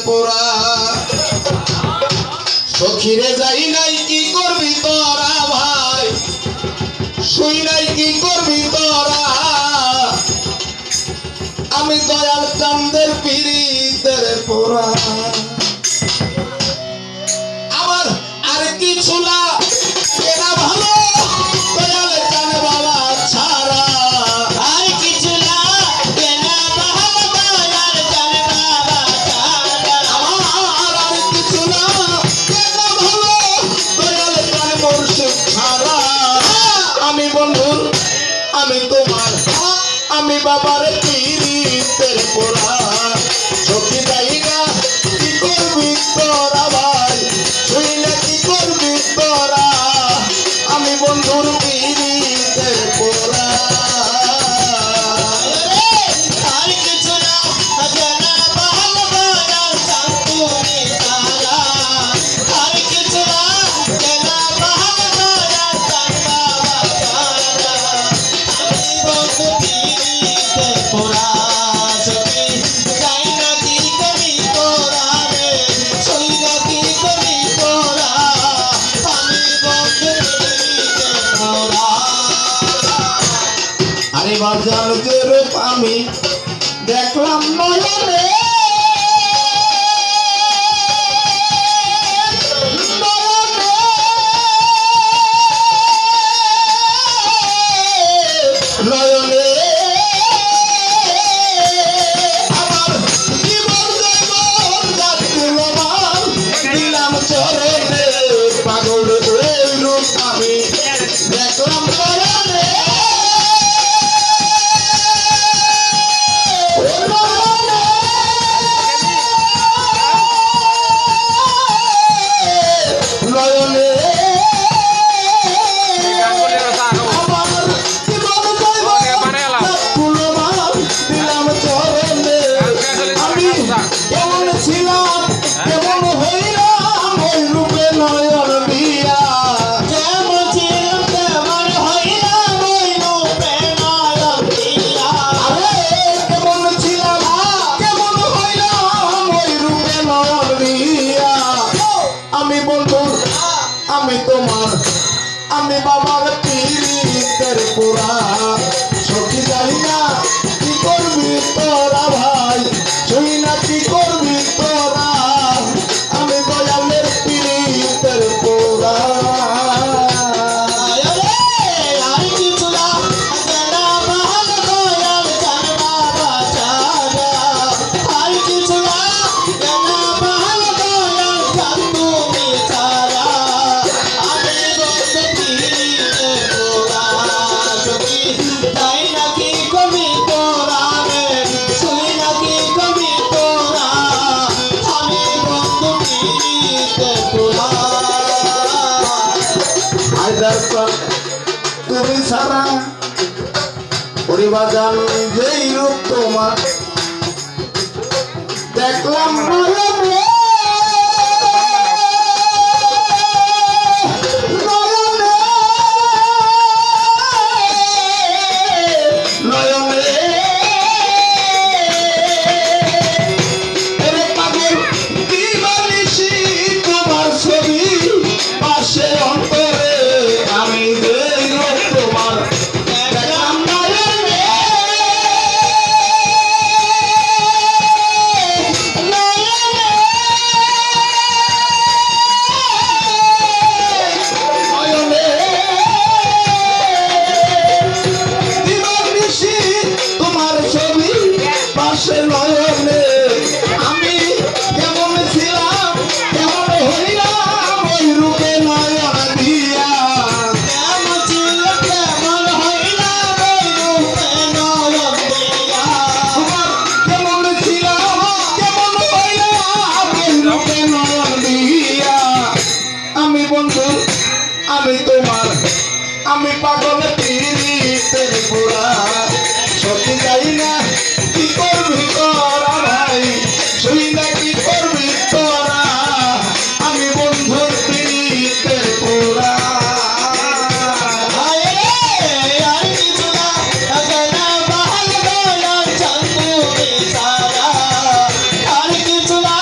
পোড়া সখীরে যাই নাই কি করবি তোরা ভাই শুই নাই কি করবি তোরা আমি দয়াল চাঁদের পীড়িতের পোড়া আমার আর কিছু না এরা ভালো দয়াল চাঁদ বাবা ছাড়া আর কিছু না এরা ভালো দয়াল চাঁদ বাবা ছাড়া আমার আর কিছু না এরা ভালো দয়াল চাঁদ মুর্শিদ ছাড়া আমি বন্ধু আমি তোমার আমি বাবার পীড়িতের পোড়া সখী যাই না কি করবি তোরা ভাই শুই না কি করবি তোরা আমি বন্ধুর পীড়িতের পোড়া আর কিছু না এরা ভালো দয়াল চাঁদ তুমি ছাড়া আর কিছু না এরা ভালো দয়াল চাঁদ বাবা ছাড়া আমি বন্ধু পীড়িতে পোড়া সখী যাই না কি করি তোরা রে সই না কি করি তোরা আমি বন্ধু পীড়িতে পোড়া আরে বাজার যে রূপ আমি দেখলাম নয়নে নয়নে আমার জীবন জীবন যাত্রীমান দিলাম চরণে পাগল ওই রূপ আমি দেখলাম নয়নে নয়নে আমার জীবন জীবন দিলাম চরণে আমি কেমন ছিলাম কেমন হইলাম ওই রূপে নয়ন দিয়া যেমন ছিলাম তেমন হইলাম ওই রূপে নয়ন দিয়া আরে কেমন ছিলাম কেমন হইলাম ওই রূপে নয়ন দিয়া আমি বলবো আমি তোমার আমি বাবার পীড়িতের পোড়া সখী যাই না কি করবি তোরা ভাই শুই না কি করবি তোরা আমি দয়ালের পীড়িতের পোড়া আর কিছু না এরা ভালো দয়াল চাঁদ বাবা ছাড়া আর কিছু না এরা ভালো দয়াল চাঁদ তুমি ছাড়া আমি বন্ধু পীড়িতে পোড়া সখী তাই নাকি কবি তোরা রে শুই নাকি কবি তোরা আমি বন্ধু পীড়িতে পোড়া হায়দার খান তুমি ছাড়া পরিবাজান যেই রূপ তোমার দেখলাম নয়নে নয়নে নয়নে এরে পাগল দিবানিশি তোমার ছবি পাশে অন্তরে আমি যেই রূপ তোমার দেখলাম নয়নে নয়নে দিবানিশি তোমার ছবি পাশে নয়নে আমি কেমন ছিলাম কেমন হইলাম ওই রূপে নয়ন দিয়া কেমন ছিল কেমন হইলাম ওই রূপে নয়ন দিয়া তোমার কেমন ছিলাম কেমন হইলাম ওই রূপে নয়ন দিয়া আমি বন্ধু আমি তোমার আমি পাগল পীড়িতের পোড়া সত্যি যাই না কি করবি তোরা ভাই শুই না কি করবি তোরা আমি বন্ধুর পীড়িতের পোড়া আয় রে আর কিছু না এরা ভালো দয়াল চাঁদ তুমি ছাড়া আর কিছু না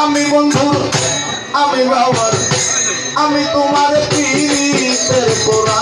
আমি বন্ধুর আমি বাবার আমি তোমার পীড়িতের গোড়া